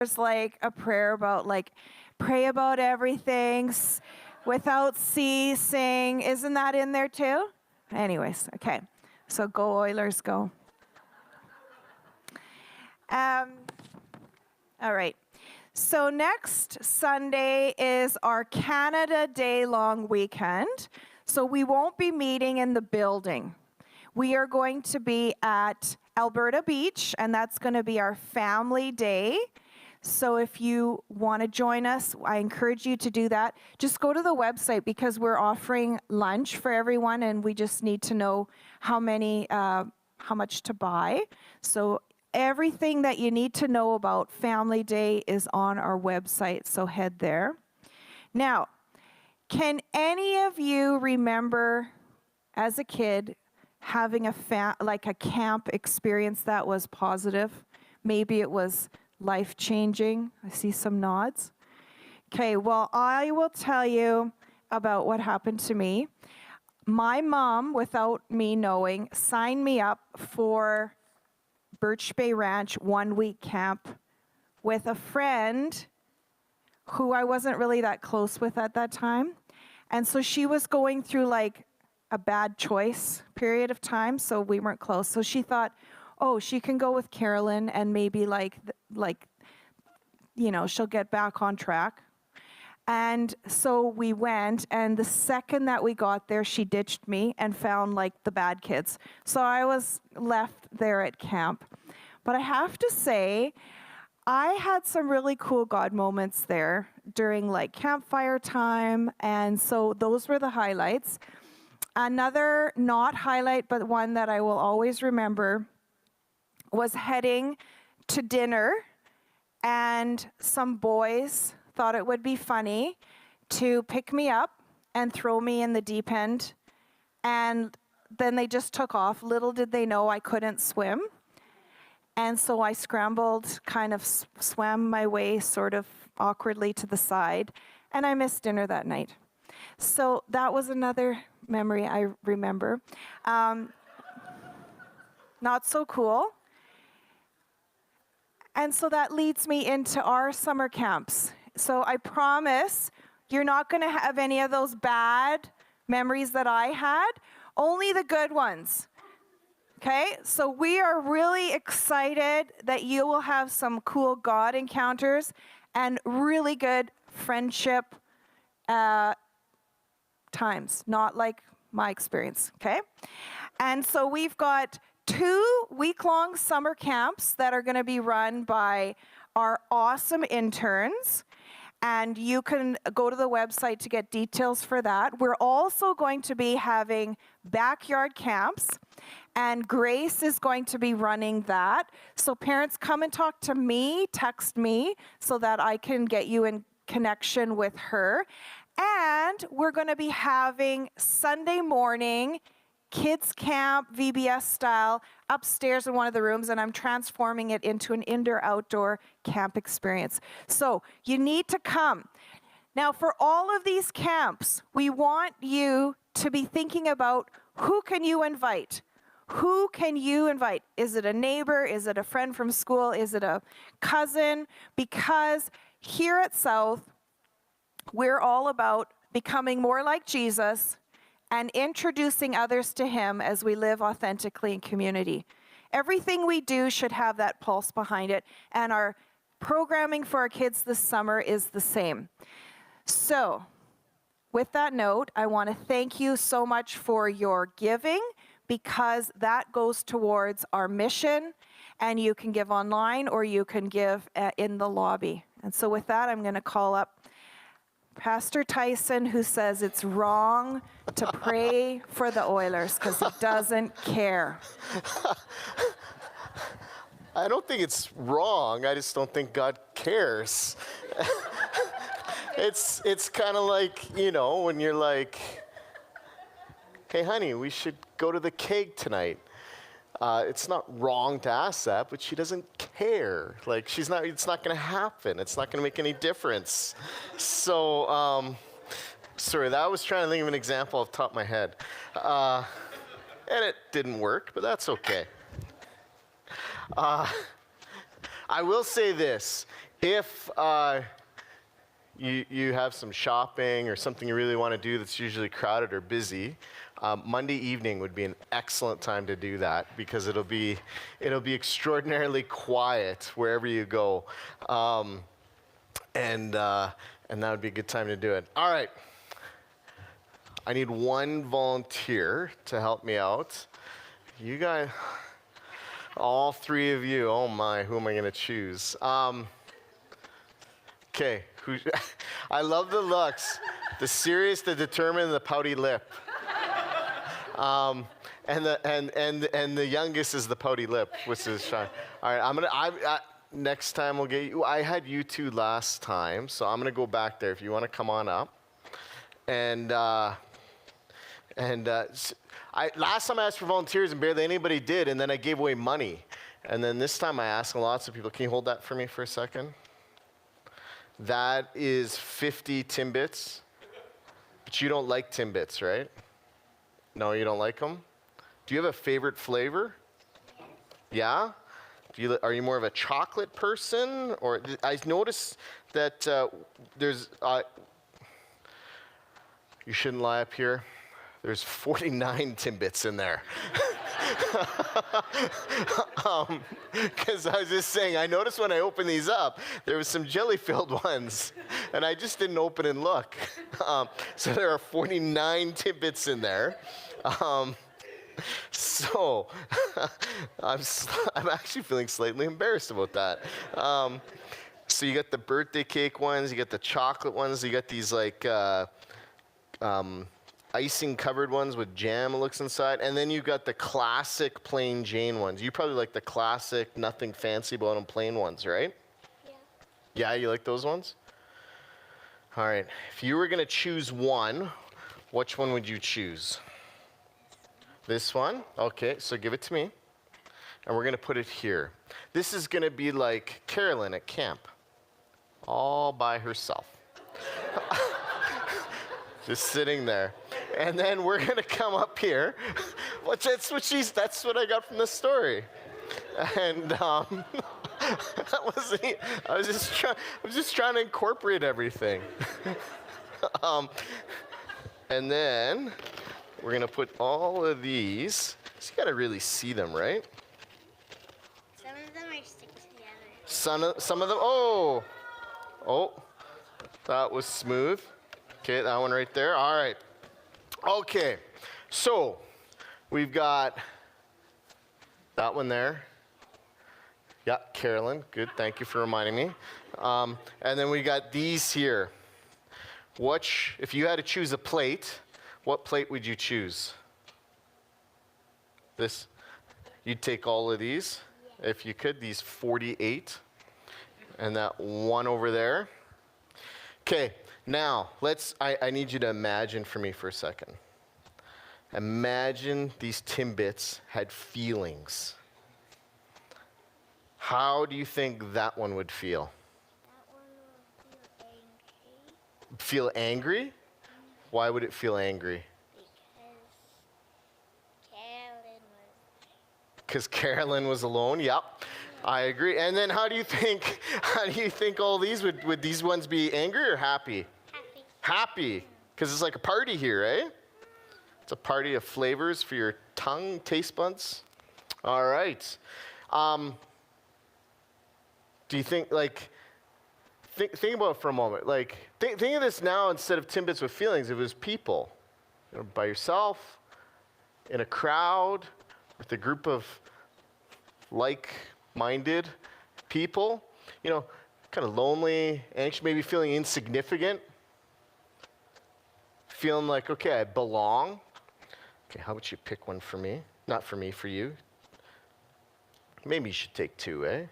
there's like a prayer about like pray about everything without ceasing. Isn't that in there too? Anyways, okay. So go Oilers, go. All right. So next Sunday is our Canada Day long weekend. So we won't be meeting in the building. We are going to be at Alberta Beach, and that's going to be our family day. So if you want to join us, I encourage you to do that. Just go to the website because we're offering lunch for everyone, and we just need to know how much to buy. So everything that you need to know about Family Day is on our website, so head there. Now, can any of you remember as a kid having a camp experience that was positive? Maybe it was life-changing. I see some nods. Okay, well, I will tell you about what happened to me. My mom, without me knowing, signed me up for Birch Bay Ranch 1-week camp with a friend who I wasn't really that close with at that time. And so she was going through like a bad choice period of time, so we weren't close. So she thought, oh, she can go with Carolyn and maybe she'll get back on track. And so we went, and the second that we got there, she ditched me and found like the bad kids. So I was left there at camp. But I have to say, I had some really cool God moments there during like campfire time, and so those were the highlights. Another not highlight, but one that I will always remember, was heading to dinner, and some boys thought it would be funny to pick me up and throw me in the deep end, and then they just took off. Little did they know I couldn't swim, and so I scrambled, kind of swam my way sort of awkwardly to the side, and I missed dinner that night. So that was another memory I remember. Not so cool. And so that leads me into our summer camps. So I promise you're not going to have any of those bad memories that I had, only the good ones. Okay, so we are really excited that you will have some cool God encounters and really good friendship times, not like my experience, okay? And so we've got 2 week-long summer camps that are going to be run by our awesome interns, and you can go to the website to get details for that. We're also going to be having backyard camps, and Grace is going to be running that. So parents, come and talk to me, text me, so that I can get you in connection with her. And we're going to be having Sunday morning kids camp, VBS style, upstairs in one of the rooms, and I'm transforming it into an indoor-outdoor camp experience. So you need to come. Now, for all of these camps, we want you to be thinking about who can you invite? Who can you invite? Is it a neighbor? Is it a friend from school? Is it a cousin? Because here at South, we're all about becoming more like Jesus and introducing others to him as we live authentically in community. Everything we do should have that pulse behind it, and our programming for our kids this summer is the same. So, with that note, I want to thank you so much for your giving, because that goes towards our mission, and you can give online or you can give in the lobby. And so with that, I'm going to call up Pastor Tyson, who says it's wrong to pray for the Oilers because he doesn't care. I don't think it's wrong. I just don't think God cares. It's kind of like, when you're like, hey, honey, we should go to the keg tonight. It's not wrong to ask that, but she doesn't care. Like, it's not going to happen. It's not going to make any difference. So, sorry, I was trying to think of an example off the top of my head. And it didn't work, but that's okay. I will say this. If you have some shopping or something you really want to do that's usually crowded or busy, Monday evening would be an excellent time to do that because it'll be extraordinarily quiet wherever you go, and that would be a good time to do it. All right, I need one volunteer to help me out. You guys, all three of you. Oh my, who am I going to choose? Okay, I love the looks, the serious, the determined, and the pouty lip. And the youngest is the pouty lip, which is Sean. All right, next time we'll get you. I had you two last time, so I'm gonna go back there if you want to come on up. Last time I asked for volunteers and barely anybody did, and then I gave away money. And then this time I asked lots of people. Can you hold that for me for a second? That is 50 Timbits. But you don't like Timbits, right? No, you don't like them? Do you have a favorite flavor? Yeah? Are you more of a chocolate person? Or I noticed that there's... you shouldn't lie up here. There's 49 Timbits in there. Because I was just saying, I noticed when I opened these up, there was some jelly-filled ones, and I just didn't open and look. So there are 49 Timbits in there. So I'm actually feeling slightly embarrassed about that. So you got the birthday cake ones, you got the chocolate ones, you got these like icing covered ones with jam, it looks inside, and then you got the classic plain Jane ones. You probably like the classic, nothing fancy about them, plain ones, right? Yeah. Yeah, you like those ones? All right. If you were going to choose one, which one would you choose? This one? Okay, so give it to me. And we're going to put it here. This is going to be like Carolyn at camp, all by herself. Just sitting there. And then we're going to come up here. That's what I got from the story. And that wasn't, I was just trying to incorporate everything. And then we're going to put all of these. So you got to really see them, right? Some of them are stick together. Some of them, oh, that was smooth. Okay, that one right there. All right. Okay, so we've got that one there. Yeah, Carolyn, good. Thank you for reminding me. And then we got these here. If you had to choose a plate, what plate would you choose? This? You'd take all of these, if you could, these 48. And that one over there. Okay. Now, I need you to imagine for me for a second. Imagine these Timbits had feelings. How do you think that one would feel? That one will feel angry. Feel angry? Why would it feel angry? Because Carolyn was alone? Yep. I agree. And then how do you think all these would these ones be angry or happy? Happy. Because it's like a party here, eh? It's a party of flavors for your tongue, taste buds. All right. Do you think, think about it for a moment. Think of this now instead of Timbits with feelings. It was people. By yourself, in a crowd, with a group of like-minded people, kind of lonely, anxious, maybe feeling insignificant, feeling like, okay, I belong. Okay, how about you pick one for me? Not for me, for you. Maybe you should take two, eh?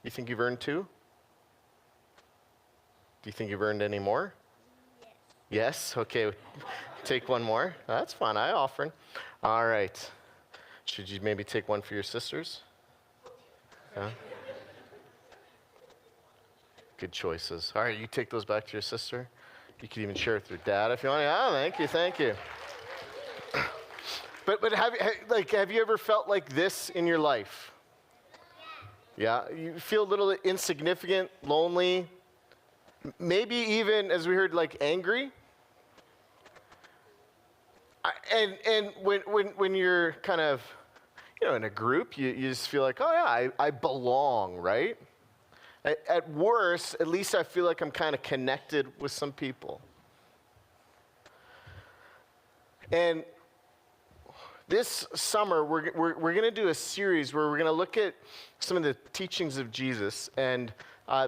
You think you've earned two? Do you think you've earned any more? Yes? Okay, take one more. That's fine, I offer. All right. Should you maybe take one for your sisters? Yeah. Good choices. All right, you take those back to your sister. You could even share with your dad if you want. Oh, thank you. But have you ever felt like this in your life? Yeah, you feel a little insignificant, lonely, maybe even, as we heard, like angry. And when you're kind of, in a group, you just feel like, oh yeah, I belong, right? At worst, at least I feel like I'm kind of connected with some people. And this summer, we're going to do a series where we're going to look at some of the teachings of Jesus, and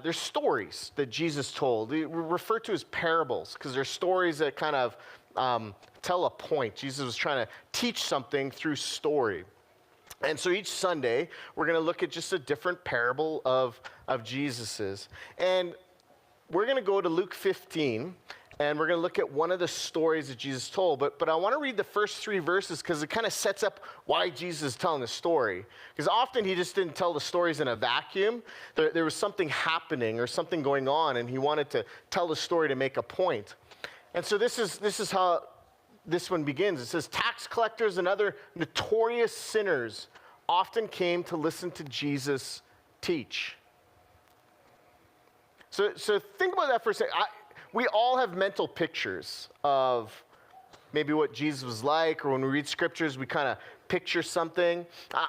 there's stories that Jesus told. We refer to as parables because they're stories that kind of tell a point. Jesus was trying to teach something through story. And so each Sunday, we're going to look at just a different parable of Jesus's. And we're going to go to Luke 15, and we're going to look at one of the stories that Jesus told. But I want to read the first 3 verses because it kind of sets up why Jesus is telling the story. Because often he just didn't tell the stories in a vacuum. There was something happening or something going on, and he wanted to tell the story to make a point. And so this is how this one begins. It says, tax collectors and other notorious sinners often came to listen to Jesus teach. So think about that for a second. We all have mental pictures of maybe what Jesus was like, or when we read scriptures, we kind of picture something.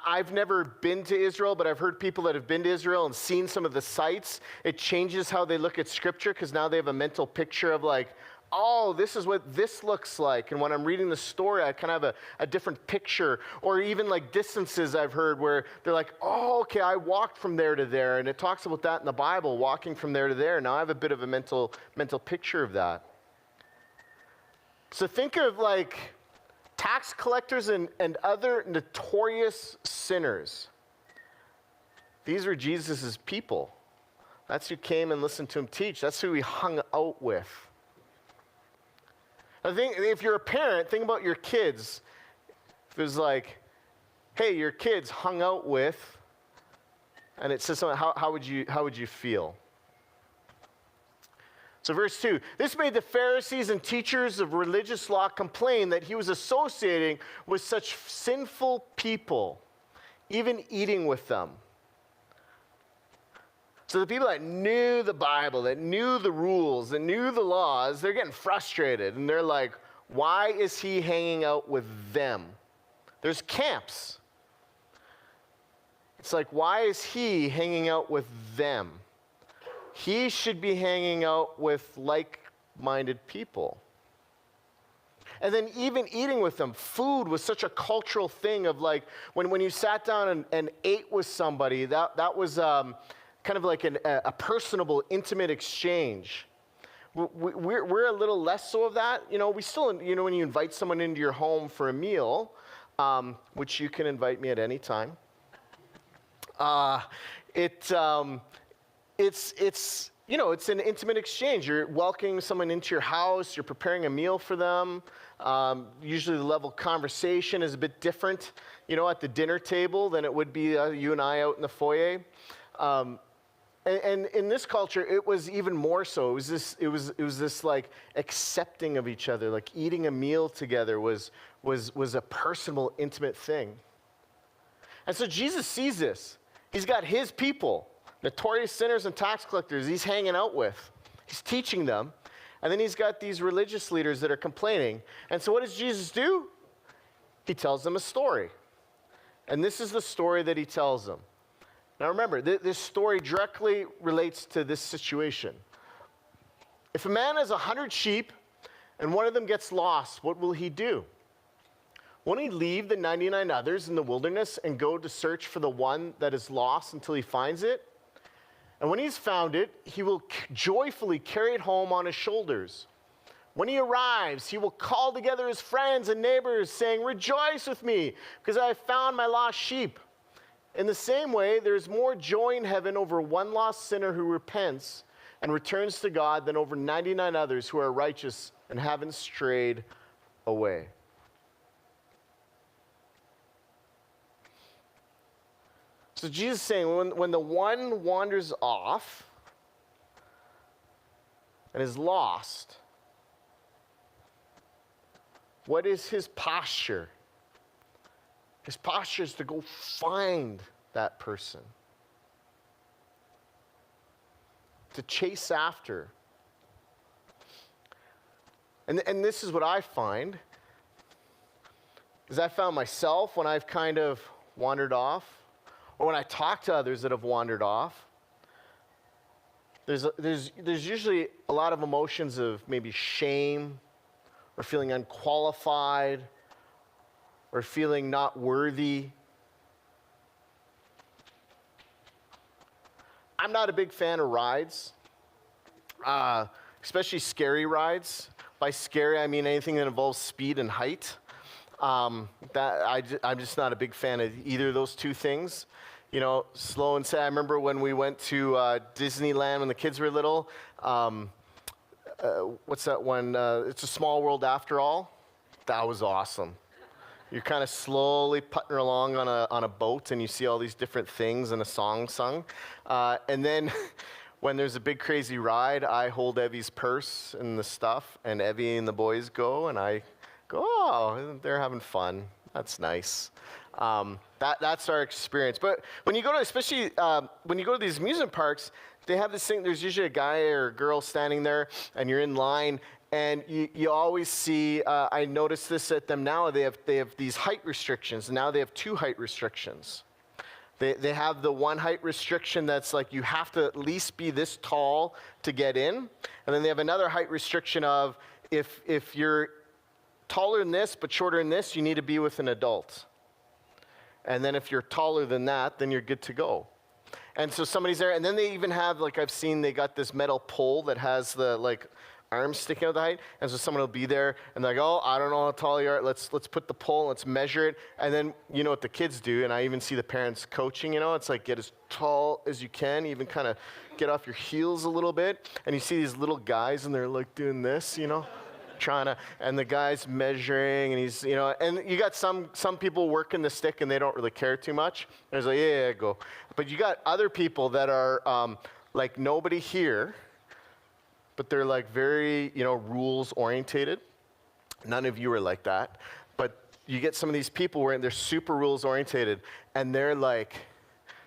I've never been to Israel, but I've heard people that have been to Israel and seen some of the sites. It changes how they look at scripture because now they have a mental picture of like, oh, this is what this looks like. And when I'm reading the story, I kind of have a different picture. Or even like distances I've heard where they're like, oh, okay, I walked from there to there. And it talks about that in the Bible, walking from there to there. Now I have a bit of a mental picture of that. So think of like tax collectors and other notorious sinners. These were Jesus' people. That's who came and listened to him teach. That's who he hung out with. I think if you're a parent, think about your kids. If it was like, hey, your kids hung out with, and it says something, how would you feel? So verse 2, this made the Pharisees and teachers of religious law complain that he was associating with such sinful people, even eating with them. So the people that knew the Bible, that knew the rules, that knew the laws, they're getting frustrated. And they're like, why is he hanging out with them? There's camps. It's like, why is he hanging out with them? He should be hanging out with like-minded people. And then even eating with them, food was such a cultural thing of like, when you sat down and ate with somebody, that was kind of like a personable, intimate exchange. We're a little less so of that. We still, when you invite someone into your home for a meal, which you can invite me at any time, it's an intimate exchange. You're welcoming someone into your house. You're preparing a meal for them. Usually the level of conversation is a bit different, at the dinner table than it would be you and I out in the foyer. And in this culture, it was even more so. It was this like accepting of each other, like eating a meal together was a personal, intimate thing. And so Jesus sees this. He's got his people, notorious sinners and tax collectors, he's hanging out with. He's teaching them. And then he's got these religious leaders that are complaining. And so what does Jesus do? He tells them a story. And this is the story that he tells them. Now remember, this story directly relates to this situation. If a man has 100 sheep and one of them gets lost, what will he do? Won't he leave the 99 others in the wilderness and go to search for the one that is lost until he finds it? And when he's found it, he will joyfully carry it home on his shoulders. When he arrives, he will call together his friends and neighbors, saying, "Rejoice with me, because I have found my lost sheep." In the same way, there's more joy in heaven over one lost sinner who repents and returns to God than over 99 others who are righteous and haven't strayed away. So Jesus is saying when the one wanders off and is lost, what is his posture? His posture is to go find that person. to chase after. And this is what I find, is I found myself when I've kind of wandered off, or when I talk to others that have wandered off, there's usually a lot of emotions of maybe shame, or feeling unqualified, or feeling not worthy. I'm not a big fan of rides, especially scary rides. By scary, I mean anything that involves speed and height. I'm just not a big fan of either of those two things. You know, slow and sad. I remember when we went to Disneyland when the kids were little. What's that one? It's a Small World After All. That was awesome. You're kind of slowly putting along on a boat, and you see all these different things and a song sung. And then when there's a big crazy ride, I hold Evie's purse and the stuff, and Evie and the boys go, and I go, oh, they're having fun. That's nice. That's our experience. But when you go to, especially when you go to these amusement parks, they have this thing, there's usually a guy or a girl standing there, and you're in line, and you always see, I notice this at them now, they have these height restrictions. Now they have 2 height restrictions. They have the one height restriction that's like you have to at least be this tall to get in. And then they have another height restriction of if you're taller than this but shorter than this, you need to be with an adult. And then if you're taller than that, then you're good to go. And so somebody's there, and then they even have, like I've seen, they got this metal pole that has the like arms sticking out the height, and so someone will be there, and they're like, oh, I don't know how tall you are, let's put the pole, let's measure it, and then you know what the kids do, and I even see the parents coaching, you know, it's like get as tall as you can, even kind of get off your heels a little bit, and you see these little guys, and they're like doing this, you know, trying to, and the guy's measuring, and he's, you know, and you got some people working the stick, and they don't really care too much, and it's like, yeah, go, but you got other people that are like nobody here, but they're like very, you know, rules orientated. None of you are like that. But you get some of these people where they're super rules orientated, and they're like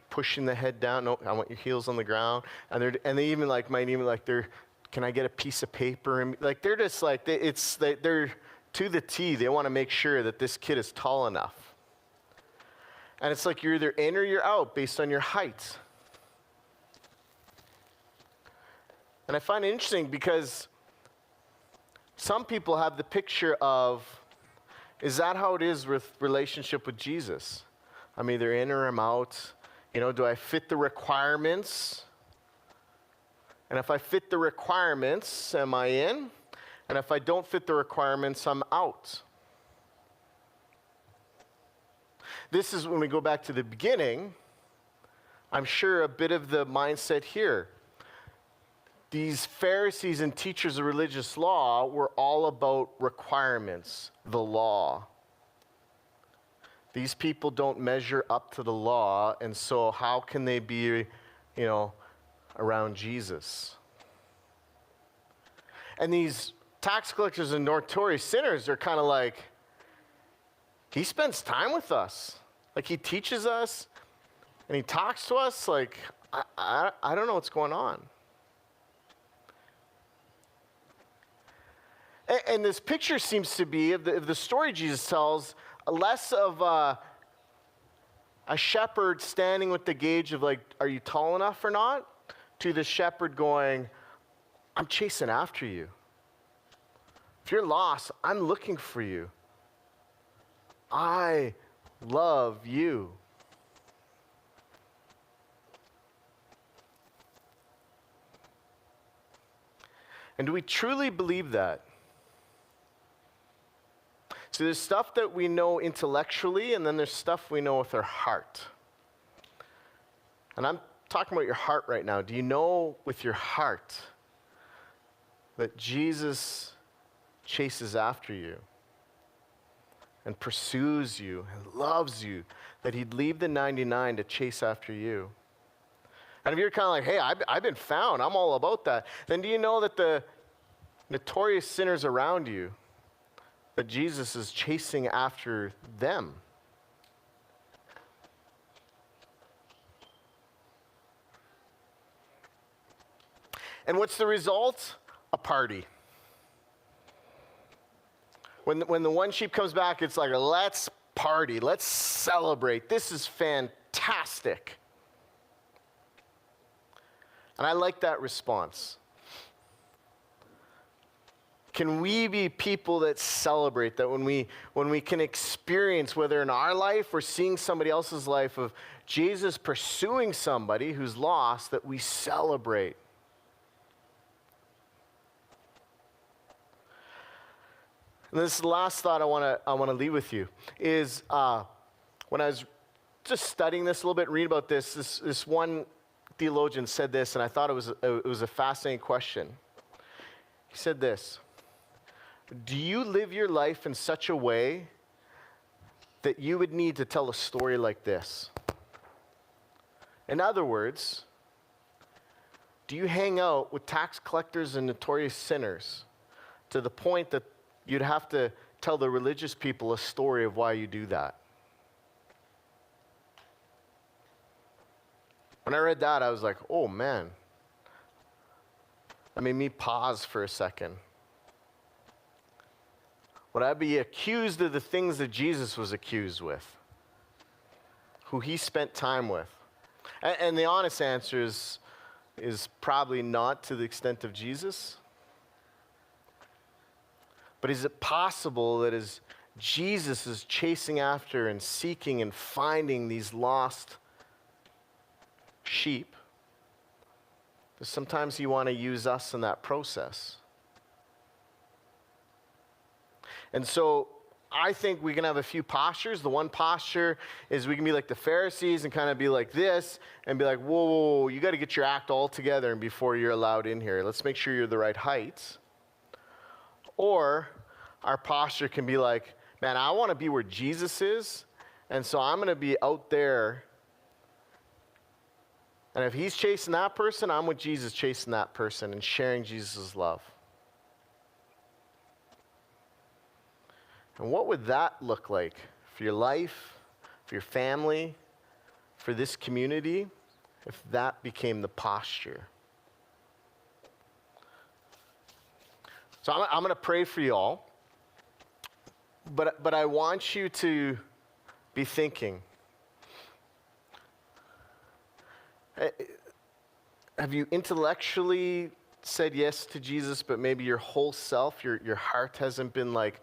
pushing the head down. No, I want your heels on the ground. And they even like might even like can I get a piece of paper? And like they're just like they're to the T. They want to make sure that this kid is tall enough. And it's like you're either in or you're out based on your height. And I find it interesting because some people have the picture of, is that how it is with relationship with Jesus? I'm either in or I'm out. You know, do I fit the requirements? And if I fit the requirements, am I in? And if I don't fit the requirements, I'm out. This is when we go back to the beginning, I'm sure a bit of the mindset here. These Pharisees and teachers of religious law were all about requirements, the law. These people don't measure up to the law, and so how can they be, you know, around Jesus? And these tax collectors and notorious sinners are kind of like, he spends time with us. Like he teaches us, and he talks to us. Like, I don't know what's going on. And this picture seems to be, of the story Jesus tells, less of a shepherd standing with the gauge of like, are you tall enough or not? To the shepherd going, I'm chasing after you. If you're lost, I'm looking for you. I love you. And do we truly believe that? So there's stuff that we know intellectually, and then there's stuff we know with our heart. And I'm talking about your heart right now. Do you know with your heart that Jesus chases after you and pursues you and loves you, that he'd leave the 99 to chase after you? And if you're kind of like, hey, I've been found, I'm all about that, then do you know that the notorious sinners around you, that Jesus is chasing after them? And what's the result? A party. When the one sheep comes back, it's like, let's party, let's celebrate. This is fantastic. And I like that response. Can we be people that celebrate, that when we can experience, whether in our life or seeing somebody else's life, of Jesus pursuing somebody who's lost, that we celebrate? And this last thought I want to leave with you is when I was just studying this a little bit, reading about this one theologian said this, and I thought it was a fascinating question. He said this: do you live your life in such a way that you would need to tell a story like this? In other words, do you hang out with tax collectors and notorious sinners to the point that you'd have to tell the religious people a story of why you do that? When I read that, I was like, oh man. That made me pause for a second. Would I be accused of the things that Jesus was accused with? Who he spent time with? And the honest answer is probably not to the extent of Jesus. But is it possible that as Jesus is chasing after and seeking and finding these lost sheep, that sometimes you want to use us in that process? And so I think we can have a few postures. The one posture is we can be like the Pharisees and kind of be like this and be like, whoa, you got to get your act all together and before you're allowed in here. Let's make sure you're the right height. Or our posture can be like, man, I want to be where Jesus is, and so I'm going to be out there. And if he's chasing that person, I'm with Jesus chasing that person and sharing Jesus' love. And what would that look like for your life, for your family, for this community, if that became the posture? So I'm going to pray for you all, but I want you to be thinking, have you intellectually said yes to Jesus, but maybe your whole self, your heart hasn't been like,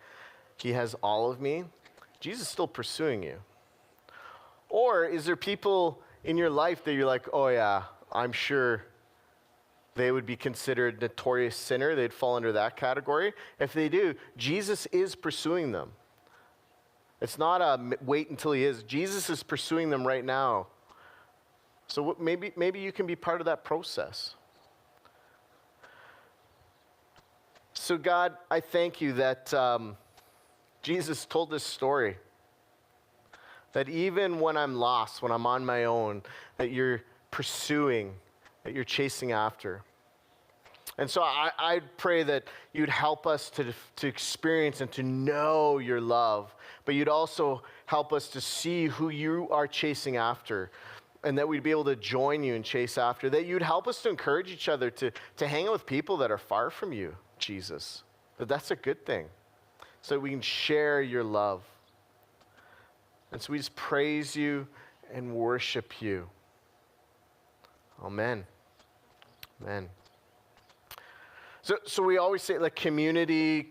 he has all of me? Jesus is still pursuing you. Or is there people in your life that you're like, oh yeah, I'm sure they would be considered notorious sinner, they'd fall under that category? If they do, Jesus is pursuing them. It's not a wait until he is. Jesus is pursuing them right now. So maybe you can be part of that process. So God, I thank you that Jesus told this story, that even when I'm lost, when I'm on my own, that you're pursuing, that you're chasing after. And so I pray that you'd help us to experience and to know your love, but you'd also help us to see who you are chasing after, and that we'd be able to join you and chase after, that you'd help us to encourage each other to hang out with people that are far from you, Jesus. That that's a good thing, so that we can share your love. And so we just praise you and worship you. Amen. Amen. So we always say, like, community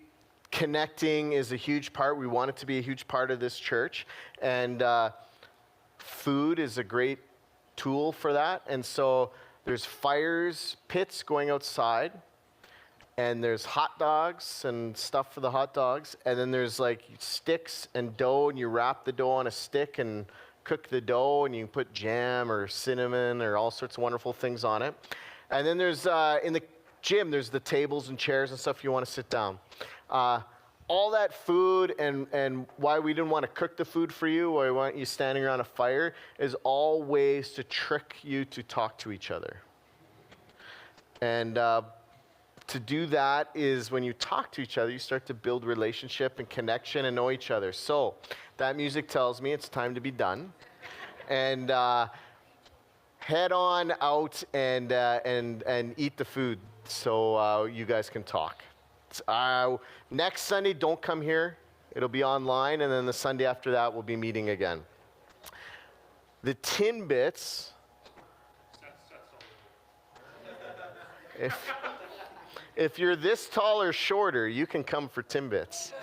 connecting is a huge part. We want it to be a huge part of this church. And food is a great tool for that. And so there's fires, pits going outside. And there's hot dogs and stuff for the hot dogs. And then there's like sticks and dough, and you wrap the dough on a stick and cook the dough, and you can put jam or cinnamon or all sorts of wonderful things on it. And then there's, in the gym, there's the tables and chairs and stuff if you want to sit down. All that food and why we didn't want to cook the food for you, why we want you standing around a fire, is all ways to trick you to talk to each other. And to do that is when you talk to each other, you start to build relationship and connection and know each other. So that music tells me it's time to be done. And head on out and eat the food. so you guys can talk. Next Sunday, don't come here. It'll be online, and then the Sunday after that, we'll be meeting again. The Timbits. If you're this tall or shorter, you can come for Timbits.